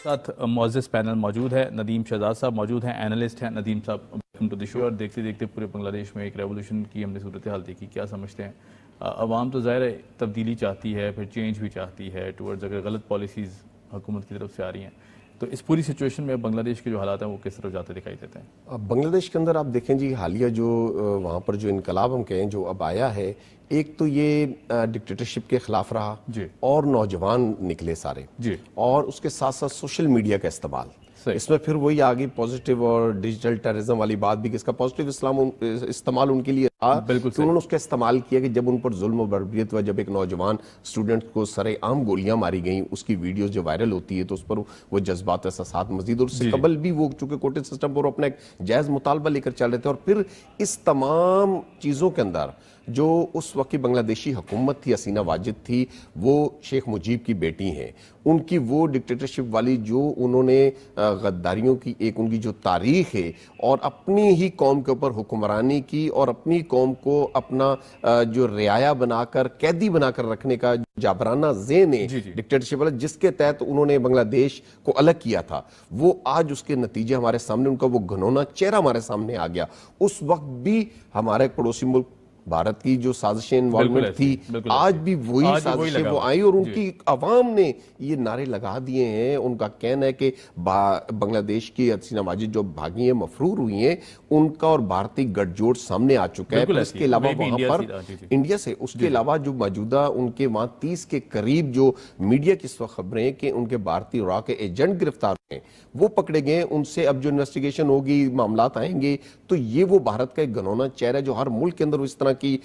ساتھ معزز پینل موجود ہے. ندیم شہزاد صاحب موجود ہیں, اینالسٹ ہیں. ندیم صاحب ویلکم ٹو دی شو. اور دیکھتے دیکھتے پورے بنگلہ دیش میں ایک ریولوشن کی ہم نے صورتحال دیکھی. کیا سمجھتے ہیں عوام؟ تو ظاہر ہے تبدیلی چاہتی ہے, پھر چینج بھی چاہتی ہے ٹورڈز, اگر غلط پالیسیز حکومت کی طرف سے آ رہی ہیں تو اس پوری سچویشن میں بنگلہ دیش کے جو حالات ہیں وہ کس طرف جاتے دکھائی دیتے ہیں؟ بنگلہ دیش کے اندر آپ دیکھیں جی, حالیہ جو وہاں پر جو انقلاب ہم کہیں جو اب آیا ہے, ایک تو یہ ڈکٹیٹرشپ کے خلاف رہا جی, اور نوجوان نکلے سارے جی, اور اس کے ساتھ ساتھ سوشل میڈیا کا استعمال. اس میں پھر وہی آگے پوزیٹیو اور ڈیجیٹل ٹیررزم والی بات بھی کہ اس کا پوزیٹیو استعمال ان کے لیے تھا کہ انہوں نے اس کا استعمال کیا کہ جب ان پر ظلم و بربریت ہوا, جب ایک نوجوان اسٹوڈنٹ کو سرے عام گولیاں ماری گئیں, اس کی ویڈیوز جو وائرل ہوتی ہے تو اس پر وہ جذبات احساسات مزید, اور اس سے قبل بھی وہ چونکہ کوٹے سسٹم پر اپنا ایک جائز مطالبہ لے کر چل رہے تھے. اور پھر اس تمام چیزوں کے اندر جو اس وقت کی بنگلہ دیشی حکومت تھی, حسینہ واجد تھی, وہ شیخ مجیب کی بیٹی ہیں, ان کی وہ ڈکٹیٹرشپ والی جو انہوں نے غداریوں کی ایک ان کی جو تاریخ ہے اور اپنی ہی قوم کے اوپر حکمرانی کی اور اپنی قوم کو اپنا جو رعایا بنا کر, قیدی بنا کر رکھنے کا جابرانہ ذہن ہے ڈکٹیٹرشپ والا, جس کے تحت انہوں نے بنگلہ دیش کو الگ کیا تھا, وہ آج اس کے نتیجے ہمارے سامنے, ان کا وہ گھنونا چہرہ ہمارے سامنے آ گیا. اس وقت بھی ہمارے پڑوسی ملک بھارت کی جو سازشیں انوالومنٹ تھی, آج بھی وہی سازشیں وہ آئی اور ان کی عوام نے یہ نعرے لگا دیے ہیں. ان کا کہنا ہے کہ بنگلہ دیش کی حسینہ واجد جو بھاگی ہیں, مفرور ہوئی ہیں, ان کا اور بھارتی گٹھ جوڑ سامنے آ چکا ہے. اس کے علاوہ وہاں پر انڈیا سے, اس کے علاوہ جو موجودہ ان کے وہاں 30 کے قریب جو میڈیا کی اس وقت خبریں ہیں کہ ان کے بھارتی را کے ایجنٹ گرفتار ہیں, وہ پکڑے گئے. ان سے اب جو انویسٹیگیشن ہوگی, معاملات آئیں گے, تو یہ وہ بھارت کا ایک گھنونا چہرہ ہے جو ہر ملک کے اندر اس طرح کی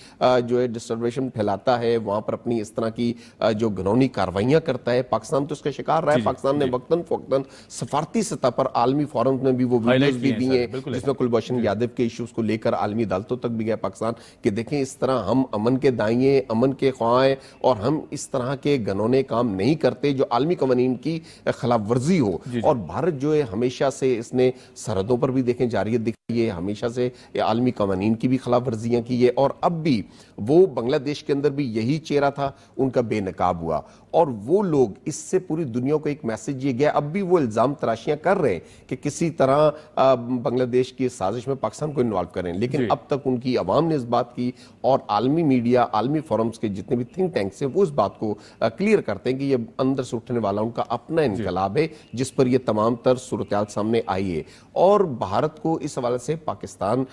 جو ہے ڈسٹربیشن پھیلاتا ہے, وہاں پر اپنی اس طرح کی جو گھنونی کاروائیاں کرتا ہے. پاکستان تو اس کا شکار رہا ہے. پاکستان نے وقتاً فوقتاً سفارتی سطح پر عالمی فورمز میں بھی وہ ویڈیوز بھی دی ہیں, جس میں کلبھوشن یادو کے ایشوز کو لے کر عالمی عدالتوں تک بھی گیا پاکستان کہ دیکھیں اس طرح ہم امن کے دائیں, امن کے خواہاں, اور ہم اس طرح کے گھنونے کام نہیں کرتے جو عالمی قوانین کی خلاف ورزی ہو. اور بھارت جو ہے ہمیشہ سے اس نے سرحدوں پر بھی دیکھیں جارحیت دکھائی ہے, ہمیشہ سے عالمی قوانین کی بھی خلاف ورزیاں کی ہے, اور اب بھی وہ بنگلہ دیش کے اندر بھی یہی چہرہ تھا, ان کا بے نقاب ہوا. اور وہ لوگ اس سے پوری دنیا کو ایک میسج یہ گیا, اب بھی وہ الزام تراشیاں کر رہے ہیں کہ کسی طرح بنگلہ دیش کی سازش میں پاکستان کو انوالو کریں, لیکن اب تک ان کی عوام نے اس بات کی, اور عالمی میڈیا, عالمی فورمز کے جتنے بھی تھنک ٹینکس ہیں, وہ اس بات کو کلیئر کرتے ہیں کہ یہ اندر سے اٹھنے والا ان کا اپنا انقلاب ہے جس پر یہ تمام تر صورتحال سامنے آئی ہے. اور بھارت کو اس حوالے سے پاکستان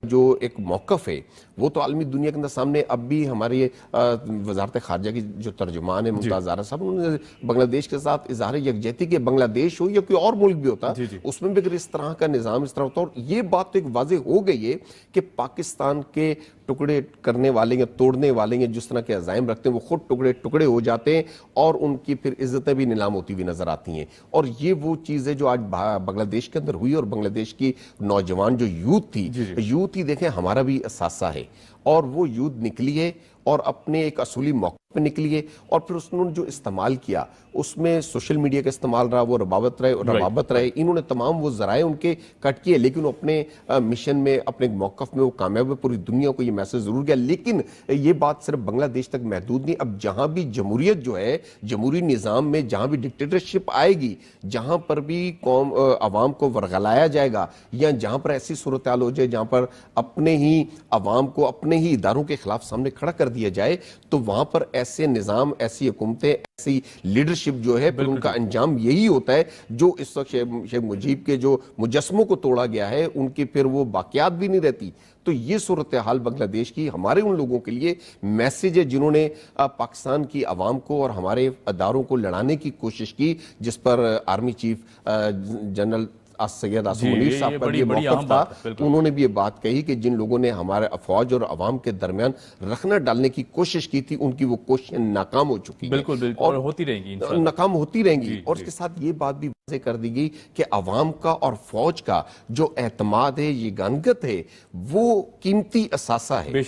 جو ایک موقف ہے وہ تو عالمی دنیا کے اندر سامنے, اب بھی ہماری وزارت خارجہ کی جو ترجمان ہے ممتاز زہرا صاحب, انہوں نے بنگلہ دیش کے ساتھ اظہار یکجہتی کہ بنگلہ دیش ہو یا کوئی اور ملک بھی ہوتا, اس میں بھی اگر اس طرح کا نظام اس طرح ہوتا. اور یہ بات تو ایک واضح ہو گئی ہے کہ پاکستان کے ٹکڑے کرنے والے یا توڑنے والے یا جس طرح کے عزائم رکھتے ہیں وہ خود ٹکڑے ٹکڑے ہو جاتے ہیں, اور ان کی پھر عزتیں بھی نیلام ہوتی ہوئی نظر آتی ہیں. اور یہ وہ چیز ہے جو آج بنگلہ دیش کے اندر ہوئی, اور بنگلہ دیش کی نوجوان جو یوتھ تھی, یوتھ ہی دیکھیں ہمارا بھی اثاثہ ہے, اور وہ یوتھ نکلی ہے اور اپنے ایک اصولی موقع پہ نکلی ہے. اور پھر اس نے جو استعمال کیا اس میں سوشل میڈیا کا استعمال رہا, وہ روابط رہے, انہوں نے تمام وہ ذرائع ان کے کٹ کیے, لیکن وہ اپنے مشن میں, اپنے موقف میں وہ کامیاب ہے. پوری دنیا کو یہ میسج ضرور گیا, لیکن یہ بات صرف بنگلہ دیش تک محدود نہیں. اب جہاں بھی جمہوریت جو ہے, جمہوری نظام میں جہاں بھی ڈکٹیٹرشپ آئے گی, جہاں پر بھی قوم عوام کو ورغلایا جائے گا, یا جہاں پر ایسی صورتحال ہو جائے جہاں پر اپنے ہی عوام کو اپنے ہی اداروں کے خلاف سامنے کھڑا کر دیا جائے, تو وہاں پر ایسے نظام, ایسی حکومتیں, ایسی لیڈرشپ جو ہے, پھر ان کا انجام یہی ہوتا ہے جو اس وقت شیخ مجیب کے جو مجسموں کو توڑا گیا ہے, ان کی پھر وہ باقیات بھی نہیں رہتی. تو یہ صورتحال بنگلہ دیش کی ہمارے ان لوگوں کے لیے میسج ہے جنہوں نے پاکستان کی عوام کو اور ہمارے اداروں کو لڑانے کی کوشش کی, جس پر army chief general Syed Asim Munir صاحب پر یہ موقف تھا. انہوں نے بھی یہ بات کہی کہ جن لوگوں نے ہمارے افواج اور عوام کے درمیان رخنہ ڈالنے کی کوشش کی تھی, ان کی وہ کوششیں ناکام ہو چکی ہیں, اور ہوتی رہیں گی, ناکام ہوتی رہیں گی. اور اس کے ساتھ یہ بات بھی واضح کر دی گئی کہ عوام کا اور فوج کا جو اعتماد ہے, یہ گانگت ہے, وہ قیمتی اثاثہ ہے.